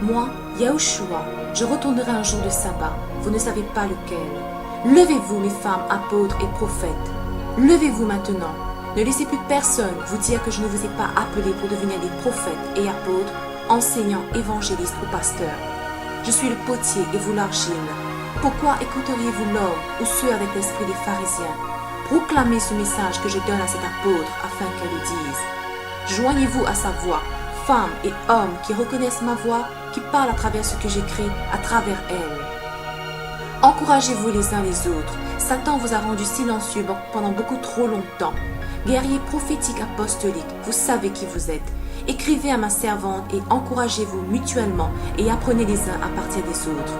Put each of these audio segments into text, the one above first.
Moi, Yahushua, je retournerai un jour de sabbat, vous ne savez pas lequel. Levez-vous, mes femmes, apôtres et prophètes. Levez-vous maintenant. Ne laissez plus personne vous dire que je ne vous ai pas appelé pour devenir des prophètes et apôtres, enseignants, évangélistes ou pasteurs. Je suis le potier et vous l'argile. Pourquoi écouteriez-vous l'homme ou ceux avec l'esprit des pharisiens? Proclamez ce message que je donne à cet apôtre afin qu'elle le dise. Joignez-vous à sa voix, femmes et hommes qui reconnaissent ma voix, qui parlent à travers ce que j'écris, à travers elle. Encouragez-vous les uns les autres. Satan vous a rendu silencieux pendant beaucoup trop longtemps. Guerrier prophétique apostolique, vous savez qui vous êtes. Écrivez à ma servante et encouragez-vous mutuellement et apprenez les uns à partir des autres.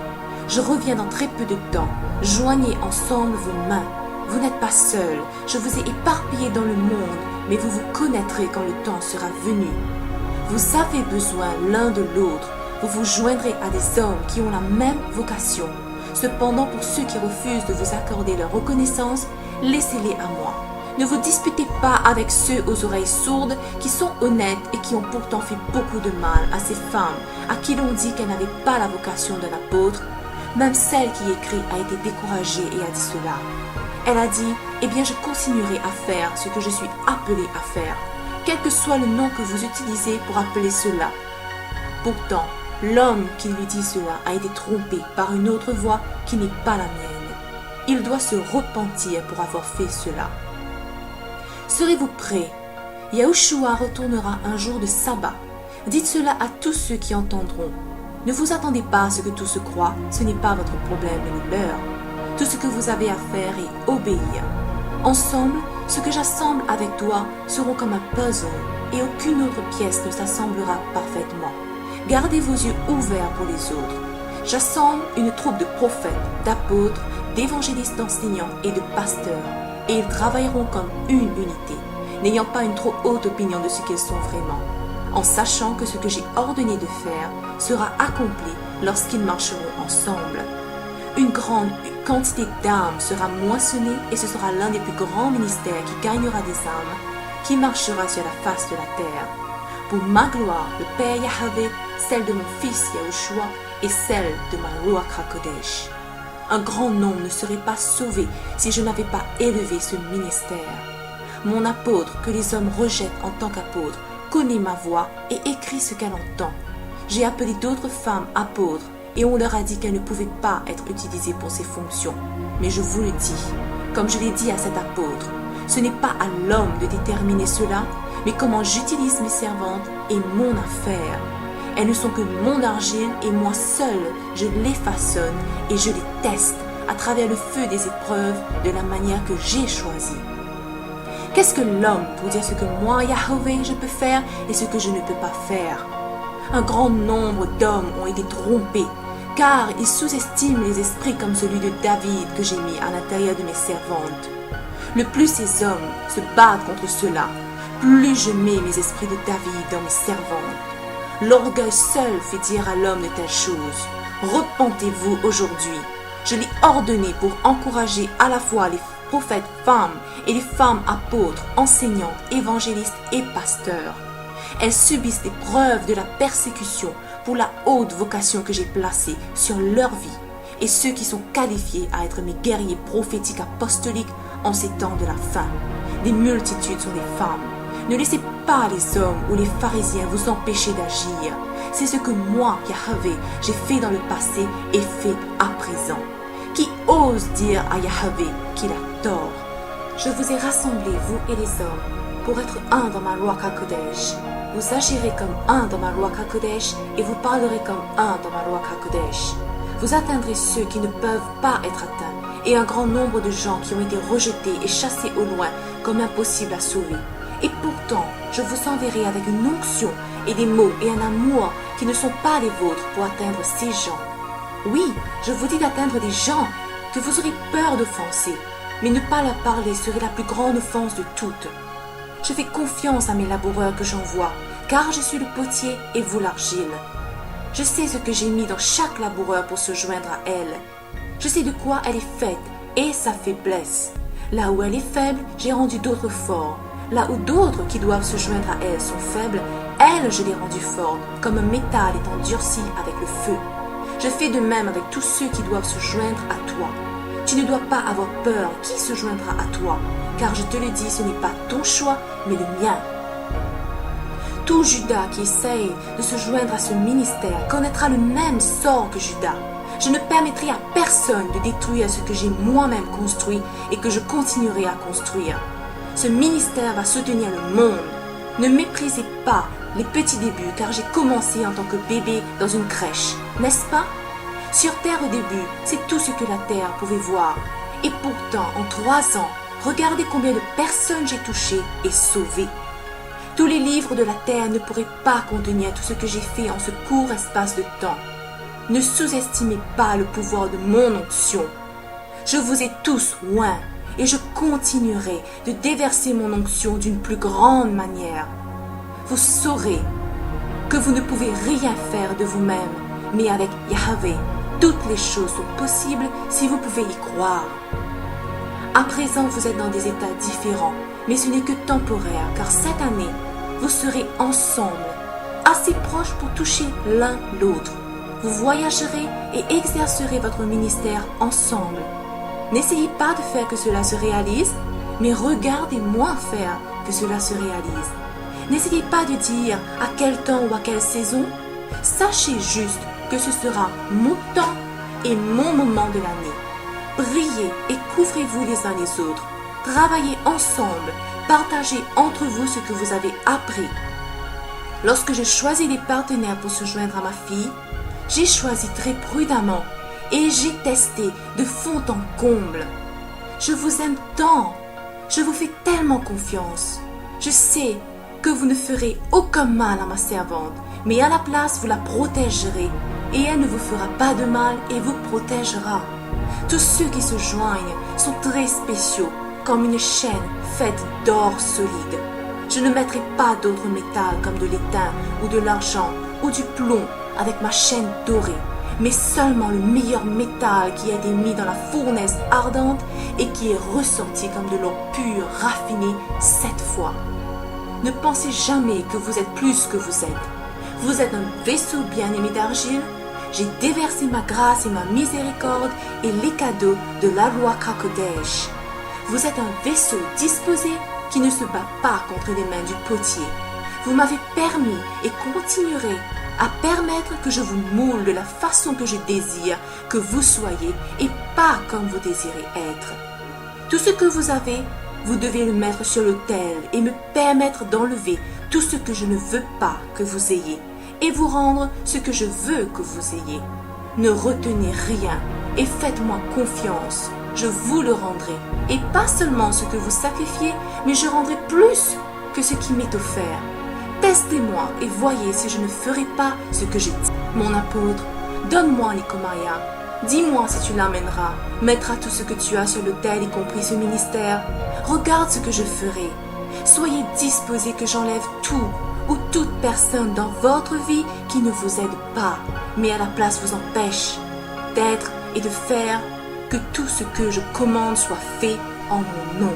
Je reviens dans très peu de temps. Joignez ensemble vos mains. Vous n'êtes pas seuls. Je vous ai éparpillés dans le monde, mais vous vous connaîtrez quand le temps sera venu. Vous avez besoin l'un de l'autre. Vous vous joindrez à des hommes qui ont la même vocation. Cependant, pour ceux qui refusent de vous accorder leur reconnaissance, laissez-les à moi. Ne vous disputez pas avec ceux aux oreilles sourdes qui sont honnêtes et qui ont pourtant fait beaucoup de mal à ces femmes à qui l'on dit qu'elles n'avaient pas la vocation d'un apôtre. Même celle qui écrit a été découragée et a dit cela. Elle a dit, eh bien je continuerai à faire ce que je suis appelée à faire, quel que soit le nom que vous utilisez pour appeler cela. Pourtant, l'homme qui lui dit cela a été trompé par une autre voix qui n'est pas la mienne. Il doit se repentir pour avoir fait cela. Serez-vous prêts? Yahushua retournera un jour de sabbat. Dites cela à tous ceux qui entendront. Ne vous attendez pas à ce que tous se croient, ce n'est pas votre problème mais le leur. Tout ce que vous avez à faire est obéir. Ensemble, ce que j'assemble avec toi seront comme un puzzle et aucune autre pièce ne s'assemblera parfaitement. Gardez vos yeux ouverts pour les autres. J'assemble une troupe de prophètes, d'apôtres, d'évangélistes, d'enseignants et de pasteurs. Et ils travailleront comme une unité, n'ayant pas une trop haute opinion de ce qu'ils sont vraiment, en sachant que ce que j'ai ordonné de faire sera accompli lorsqu'ils marcheront ensemble. Une grande quantité d'âmes sera moissonnée et ce sera l'un des plus grands ministères qui gagnera des âmes, qui marchera sur la face de la terre. Pour ma gloire, le Père Yahweh, celle de mon fils Yahushua et celle de ma Ruach HaKodesh. Un grand nombre ne serait pas sauvé si je n'avais pas élevé ce ministère. Mon apôtre, que les hommes rejettent en tant qu'apôtre, connaît ma voix et écrit ce qu'elle entend. J'ai appelé d'autres femmes apôtres et on leur a dit qu'elles ne pouvaient pas être utilisées pour ces fonctions. Mais je vous le dis, comme je l'ai dit à cet apôtre, ce n'est pas à l'homme de déterminer cela, mais comment j'utilise mes servantes est mon affaire. Elles ne sont que mon argile et moi seul, je les façonne et je les teste à travers le feu des épreuves de la manière que j'ai choisie. Qu'est-ce que l'homme pour dire ce que moi, Yahweh, je peux faire et ce que je ne peux pas faire? Un grand nombre d'hommes ont été trompés, car ils sous-estiment les esprits comme celui de David que j'ai mis à l'intérieur de mes servantes. Le plus ces hommes se battent contre cela, plus je mets mes esprits de David dans mes servantes. L'orgueil seul fait dire à l'homme de telles choses. Repentez-vous aujourd'hui. Je l'ai ordonné pour encourager à la fois les prophètes femmes et les femmes apôtres, enseignantes, évangélistes et pasteurs. Elles subissent les preuves de la persécution pour la haute vocation que j'ai placée sur leur vie et ceux qui sont qualifiés à être mes guerriers prophétiques apostoliques en ces temps de la fin. Des multitudes sont des femmes. Ne laissez pas les hommes ou les pharisiens vous empêcher d'agir. C'est ce que moi, Yahweh, j'ai fait dans le passé et fait à présent. Qui ose dire à Yahweh qu'il a tort? Je vous ai rassemblés, vous et les hommes, pour être un dans ma Ruach HaKodesh. Vous agirez comme un dans ma Ruach HaKodesh et vous parlerez comme un dans ma Ruach HaKodesh. Vous atteindrez ceux qui ne peuvent pas être atteints et un grand nombre de gens qui ont été rejetés et chassés au loin comme impossibles à sauver. Et pourtant, je vous enverrai avec une onction et des mots et un amour qui ne sont pas les vôtres pour atteindre ces gens. Oui, je vous dis d'atteindre des gens que vous aurez peur d'offenser, mais ne pas leur parler serait la plus grande offense de toutes. Je fais confiance à mes laboureurs que j'envoie, car je suis le potier et vous l'argile. Je sais ce que j'ai mis dans chaque laboureur pour se joindre à elle. Je sais de quoi elle est faite et sa faiblesse. Là où elle est faible, j'ai rendu d'autres forts. Là où d'autres qui doivent se joindre à elle sont faibles, elle, je l'ai rendue forte, comme un métal est endurci avec le feu. Je fais de même avec tous ceux qui doivent se joindre à toi. Tu ne dois pas avoir peur qui se joindra à toi, car je te le dis, ce n'est pas ton choix, mais le mien. Tout Judas qui essaye de se joindre à ce ministère connaîtra le même sort que Judas. Je ne permettrai à personne de détruire ce que j'ai moi-même construit et que je continuerai à construire. Ce ministère va soutenir le monde. Ne méprisez pas les petits débuts, car j'ai commencé en tant que bébé dans une crèche, n'est-ce pas? Sur terre au début, c'est tout ce que la terre pouvait voir. Et pourtant, en 3 ans, regardez combien de personnes j'ai touchées et sauvées. Tous les livres de la terre ne pourraient pas contenir tout ce que j'ai fait en ce court espace de temps. Ne sous-estimez pas le pouvoir de mon onction. Je vous ai tous oints et je continuerai de déverser mon onction d'une plus grande manière. Vous saurez que vous ne pouvez rien faire de vous-même, mais avec Yahweh, toutes les choses sont possibles si vous pouvez y croire. À présent, vous êtes dans des états différents, mais ce n'est que temporaire, car cette année, vous serez ensemble, assez proches pour toucher l'un l'autre. Vous voyagerez et exercerez votre ministère ensemble. N'essayez pas de faire que cela se réalise, mais regardez-moi faire que cela se réalise. N'essayez pas de dire à quel temps ou à quelle saison. Sachez juste que ce sera mon temps et mon moment de l'année. Brillez et couvrez-vous les uns les autres. Travaillez ensemble. Partagez entre vous ce que vous avez appris. Lorsque je choisis des partenaires pour se joindre à ma fille, j'ai choisi très prudemment et j'ai testé de fond en comble. Je vous aime tant. Je vous fais tellement confiance. Je sais que vous ne ferez aucun mal à ma servante, mais à la place, vous la protégerez et elle ne vous fera pas de mal et vous protégera. Tous ceux qui se joignent sont très spéciaux, comme une chaîne faite d'or solide. Je ne mettrai pas d'autre métal comme de l'étain ou de l'argent ou du plomb avec ma chaîne dorée, mais seulement le meilleur métal qui a été mis dans la fournaise ardente et qui est ressorti comme de l'or pur raffiné 7 fois. Ne pensez jamais que vous êtes plus que vous êtes. Vous êtes un vaisseau bien-aimé d'argile. J'ai déversé ma grâce et ma miséricorde et les cadeaux de la loi Kakodesh. Vous êtes un vaisseau disposé qui ne se bat pas contre les mains du potier. Vous m'avez permis et continuerez à permettre que je vous moule de la façon que je désire que vous soyez et pas comme vous désirez être. Tout ce que vous avez, vous devez le mettre sur l'autel et me permettre d'enlever tout ce que je ne veux pas que vous ayez et vous rendre ce que je veux que vous ayez. Ne retenez rien et faites-moi confiance. Je vous le rendrai, et pas seulement ce que vous sacrifiez, mais je rendrai plus que ce qui m'est offert. Testez-moi et voyez si je ne ferai pas ce que j'ai dit. Mon apôtre, donne-moi l'Ikomaya. Dis-moi si tu l'amèneras, mettras tout ce que tu as sur l'autel, y compris ce ministère. Regarde ce que je ferai. Soyez disposés que j'enlève tout ou toute personne dans votre vie qui ne vous aide pas, mais à la place vous empêche d'être et de faire que tout ce que je commande soit fait en mon nom.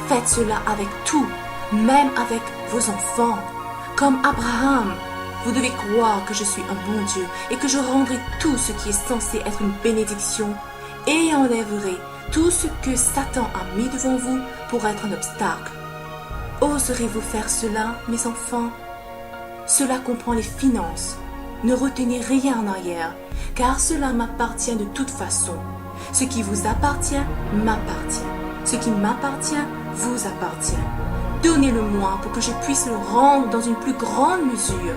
Faites cela avec tout, même avec vos enfants. Comme Abraham, vous devez croire que je suis un bon Dieu et que je rendrai tout ce qui est censé être une bénédiction et enlèverai tout ce que Satan a mis devant vous pour être un obstacle. Oserez-vous faire cela, mes enfants? Cela comprend les finances. Ne retenez rien en arrière, car cela m'appartient de toute façon. Ce qui vous appartient m'appartient. Ce qui m'appartient vous appartient. Donnez-le-moi pour que je puisse le rendre dans une plus grande mesure.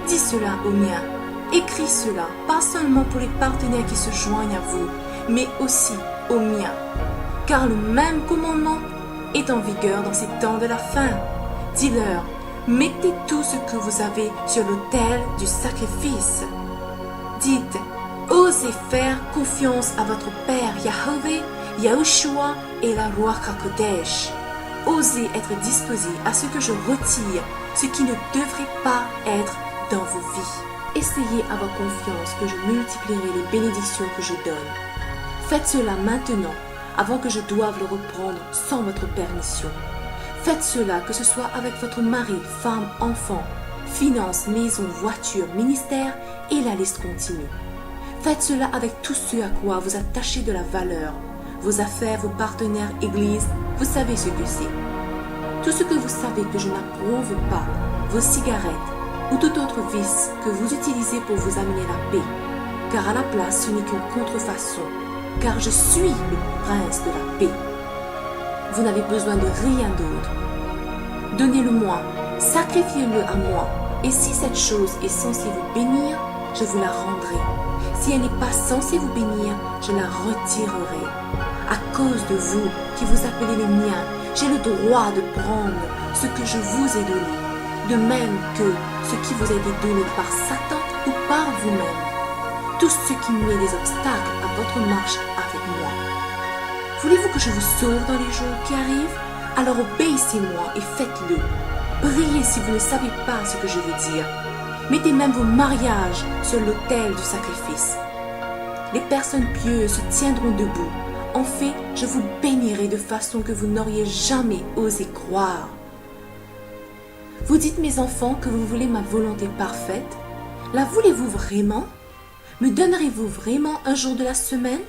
Dis cela aux miens. Écris cela, pas seulement pour les partenaires qui se joignent à vous, mais aussi aux miens. Car le même commandement est en vigueur dans ces temps de la fin. Dis-leur, mettez tout ce que vous avez sur l'autel du sacrifice. Dites, osez faire confiance à votre Père Yahweh, Yahushua et la loi Kakodesh. Osez être disposés à ce que je retire, ce qui ne devrait pas être dans vos vies. Essayez à avoir confiance que je multiplierai les bénédictions que je donne. Faites cela maintenant, avant que je doive le reprendre sans votre permission. Faites cela, que ce soit avec votre mari, femme, enfant. finances, maison, voiture, ministère et la liste continue. Faites cela avec tout ce à quoi vous attachez de la valeur. Vos affaires, vos partenaires, églises, vous savez ce que c'est. Tout ce que vous savez que je n'approuve pas, vos cigarettes ou tout autre vice que vous utilisez pour vous amener la paix. Car à la place, ce n'est qu'une contrefaçon, car je suis le prince de la paix. Vous n'avez besoin de rien d'autre. Donnez-le-moi, sacrifiez-le à moi, et si cette chose est censée vous bénir, je vous la rendrai. Si elle n'est pas censée vous bénir, je la retirerai. À cause de vous, qui vous appelez les miens, j'ai le droit de prendre ce que je vous ai donné, de même que ce qui vous a été donné par Satan ou par vous-même. Tout ce qui met des obstacles à votre marche avec moi. Voulez-vous que je vous sauve dans les jours qui arrivent? Alors obéissez-moi et faites-le. Priez si vous ne savez pas ce que je veux dire. Mettez même vos mariages sur l'autel du sacrifice. Les personnes pieuses se tiendront debout. En fait, je vous bénirai de façon que vous n'auriez jamais osé croire. Vous dites, mes enfants, que vous voulez ma volonté parfaite. La voulez-vous vraiment? Me donnerez-vous vraiment un jour de la semaine?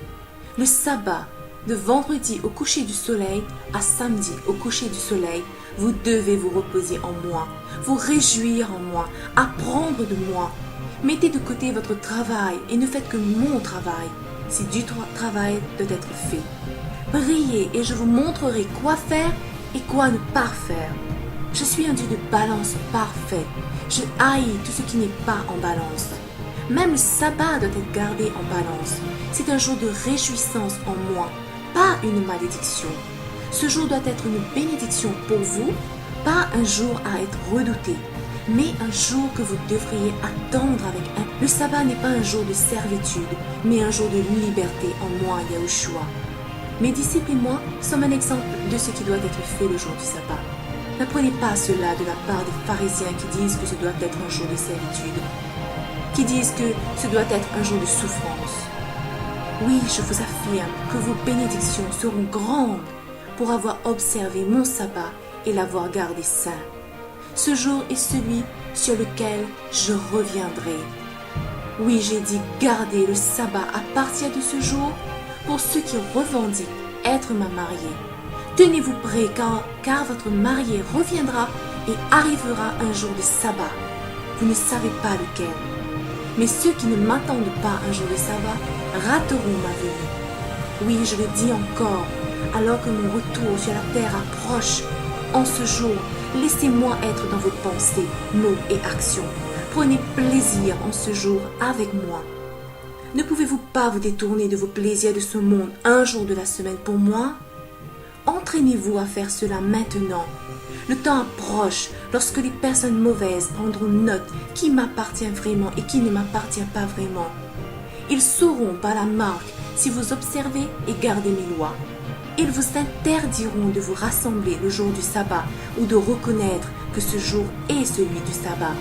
Le sabbat, de vendredi au coucher du soleil à samedi au coucher du soleil, vous devez vous reposer en moi, vous réjouir en moi, apprendre de moi. Mettez de côté votre travail et ne faites que mon travail, si du travail doit être fait. Priez et je vous montrerai quoi faire et quoi ne pas faire. Je suis un Dieu de balance parfaite. Je haïs tout ce qui n'est pas en balance. Même le sabbat doit être gardé en balance. C'est un jour de réjouissance en moi, pas une malédiction. Ce jour doit être une bénédiction pour vous, pas un jour à être redouté, mais un jour que vous devriez attendre avec un... Le sabbat n'est pas un jour de servitude, mais un jour de liberté en moi, Yahushua. Mes disciples et moi sommes un exemple de ce qui doit être fait le jour du sabbat. N'apprenez pas cela de la part des pharisiens qui disent que ce doit être un jour de servitude, qui disent que ce doit être un jour de souffrance. Oui, je vous affirme que vos bénédictions seront grandes pour avoir observé mon sabbat et l'avoir gardé saint. Ce jour est celui sur lequel je reviendrai. Oui, j'ai dit garder le sabbat à partir de ce jour pour ceux qui revendiquent être ma mariée. Tenez-vous prêts car votre marié reviendra et arrivera un jour de sabbat. Vous ne savez pas lequel. Mais ceux qui ne m'attendent pas un jour de sabbat rateront ma venue. Oui, je le dis encore, alors que mon retour sur la terre approche, en ce jour, laissez-moi être dans vos pensées, mots et actions. Prenez plaisir en ce jour avec moi. Ne pouvez-vous pas vous détourner de vos plaisirs de ce monde un jour de la semaine pour moi? Entraînez-vous à faire cela maintenant. Le temps approche lorsque les personnes mauvaises prendront note qui m'appartient vraiment et qui ne m'appartient pas vraiment. Ils sauront par la marque si vous observez et gardez mes lois. Ils vous interdiront de vous rassembler le jour du sabbat ou de reconnaître que ce jour est celui du sabbat.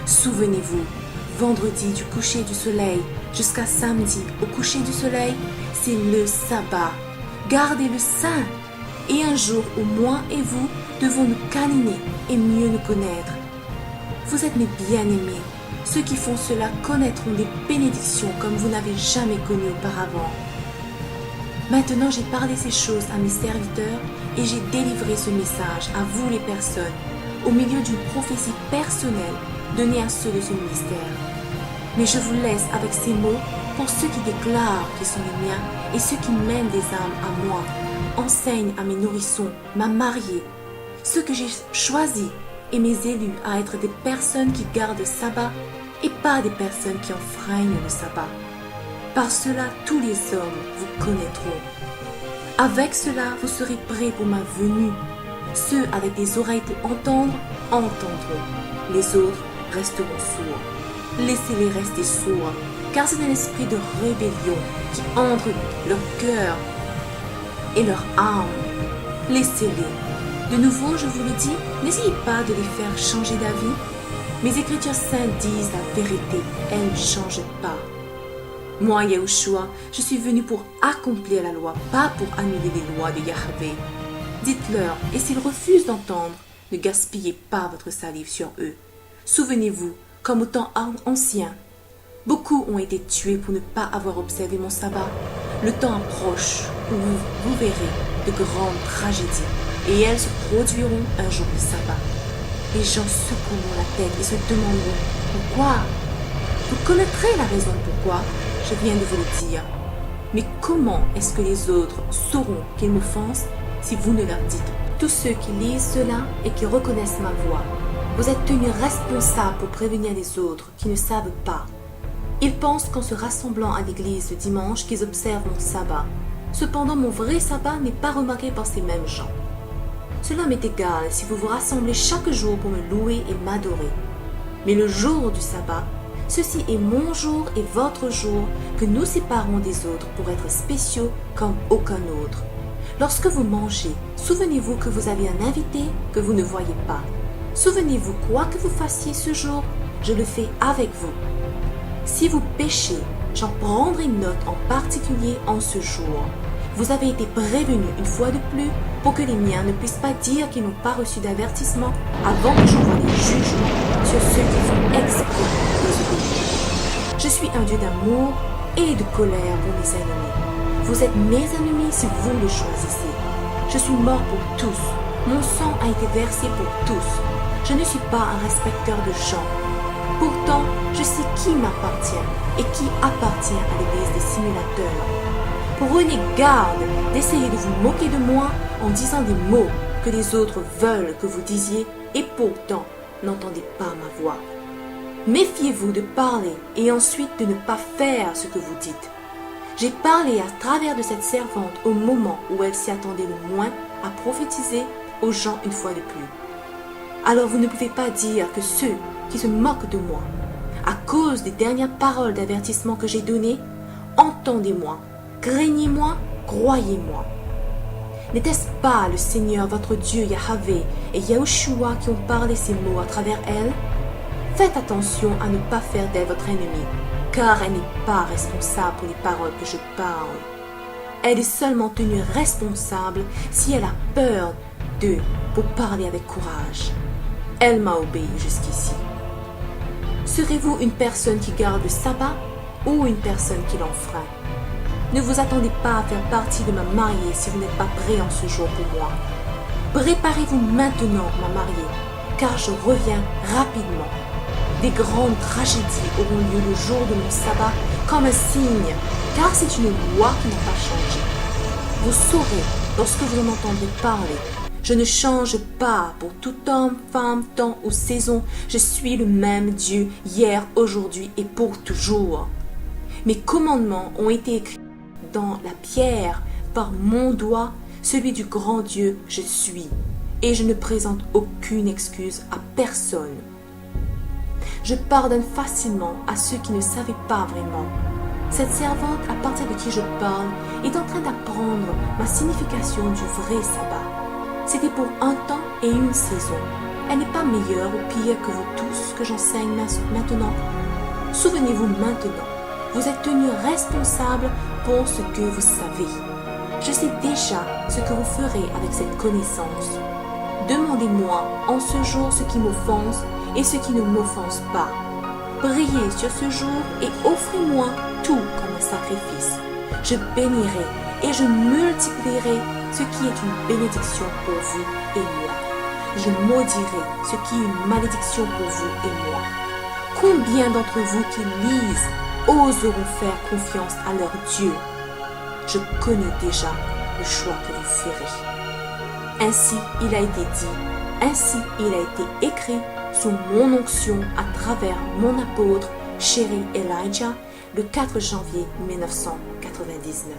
Souvenez-vous, vendredi du coucher du soleil jusqu'à samedi au coucher du soleil, c'est le sabbat. Gardez-le saint. Et un jour où moi et vous devons nous câliner et mieux nous connaître. Vous êtes mes bien-aimés. Ceux qui font cela connaîtront des bénédictions comme vous n'avez jamais connu auparavant. Maintenant, j'ai parlé ces choses à mes serviteurs et j'ai délivré ce message à vous les personnes, au milieu d'une prophétie personnelle donnée à ceux de ce ministère. Mais je vous laisse avec ces mots pour ceux qui déclarent qu'ils sont les miens et ceux qui mènent des âmes à moi. Enseigne à mes nourrissons, ma mariée, ceux que j'ai choisis et mes élus à être des personnes qui gardent le sabbat et pas des personnes qui enfreignent le sabbat. Par cela, tous les hommes vous connaîtront. Avec cela, vous serez prêts pour ma venue. Ceux avec des oreilles pour entendre, entendront. Les autres resteront sourds. Laissez-les rester sourds, car c'est un esprit de rébellion qui entre leur cœur et leur âme. Laissez-les. De nouveau, je vous le dis, n'essayez pas de les faire changer d'avis. Mes écritures saintes disent la vérité, elles ne changent pas. Moi, Yahushua, je suis venu pour accomplir la loi, pas pour annuler les lois de Yahvé. Dites-leur, et s'ils refusent d'entendre, ne gaspillez pas votre salive sur eux. Souvenez-vous, comme au temps ancien, beaucoup ont été tués pour ne pas avoir observé mon sabbat. Le temps approche où vous verrez de grandes tragédies et elles se produiront un jour du sabbat. Les gens secoueront la tête et se demanderont pourquoi. Vous connaîtrez la raison pourquoi, je viens de vous le dire. Mais comment est-ce que les autres sauront qu'ils m'offensent si vous ne leur dites pas? Tous ceux qui lisent cela et qui reconnaissent ma voix, vous êtes tenus responsables pour prévenir les autres qui ne savent pas. Ils pensent qu'en se rassemblant à l'église le dimanche qu'ils observent mon sabbat. Cependant, mon vrai sabbat n'est pas remarqué par ces mêmes gens. Cela m'est égal si vous vous rassemblez chaque jour pour me louer et m'adorer. Mais le jour du sabbat, ceci est mon jour et votre jour que nous séparons des autres pour être spéciaux comme aucun autre. Lorsque vous mangez, souvenez-vous que vous avez un invité que vous ne voyez pas. Souvenez-vous quoi que vous fassiez ce jour, je le fais avec vous. Si vous péchez, j'en prendrai note en particulier en ce jour. Vous avez été prévenus une fois de plus pour que les miens ne puissent pas dire qu'ils n'ont pas reçu d'avertissement avant que j'envoie les jugements sur ceux qui font exprès de désobéir. Je suis un Dieu d'amour et de colère pour mes ennemis. Vous êtes mes ennemis si vous le choisissez. Je suis mort pour tous. Mon sang a été versé pour tous. Je ne suis pas un respecteur de gens. Pourtant, je sais qui m'appartient et qui appartient à l'église des simulateurs. Prenez garde d'essayer de vous moquer de moi en disant des mots que les autres veulent que vous disiez et pourtant n'entendez pas ma voix. Méfiez-vous de parler et ensuite de ne pas faire ce que vous dites. J'ai parlé à travers de cette servante au moment où elle s'y attendait le moins à prophétiser aux gens une fois de plus. Alors vous ne pouvez pas dire que ceux qui se moquent de moi, à cause des dernières paroles d'avertissement que j'ai données, entendez-moi, craignez-moi, croyez-moi. N'était-ce pas le Seigneur votre Dieu Yahvé et Yahushua qui ont parlé ces mots à travers elle? Faites attention à ne pas faire d'elle votre ennemie, car elle n'est pas responsable pour les paroles que je parle. Elle est seulement tenue responsable si elle a peur d'eux pour parler avec courage. Elle m'a obéi jusqu'ici. Serez-vous une personne qui garde le sabbat ou une personne qui l'enfreint? Ne vous attendez pas à faire partie de ma mariée si vous n'êtes pas prêt en ce jour pour moi. Préparez-vous maintenant, ma mariée, car je reviens rapidement. Des grandes tragédies auront lieu le jour de mon sabbat comme un signe, car c'est une loi qui n'a pas changé. Vous saurez lorsque vous en entendrez parler. Je ne change pas pour tout homme, femme, temps ou saison. Je suis le même Dieu hier, aujourd'hui et pour toujours. Mes commandements ont été écrits dans la pierre par mon doigt, celui du grand Dieu je suis. Et je ne présente aucune excuse à personne. Je pardonne facilement à ceux qui ne savaient pas vraiment. Cette servante à partir de qui je parle est en train d'apprendre ma signification du vrai sabbat. C'était pour un temps et une saison. Elle n'est pas meilleure ou pire que vous tous que j'enseigne maintenant. Souvenez-vous maintenant, vous êtes tenus responsables pour ce que vous savez. Je sais déjà ce que vous ferez avec cette connaissance. Demandez-moi en ce jour ce qui m'offense et ce qui ne m'offense pas. Priez sur ce jour et offrez-moi tout comme un sacrifice. Je bénirai et je multiplierai ce qui est une bénédiction pour vous et moi. Je maudirai ce qui est une malédiction pour vous et moi. Combien d'entre vous qui lisent oseront faire confiance à leur Dieu? Je connais déjà le choix que vous ferez. Ainsi il a été dit, ainsi il a été écrit sous mon onction à travers mon apôtre, Chéri Elijah, le 4 janvier 1999.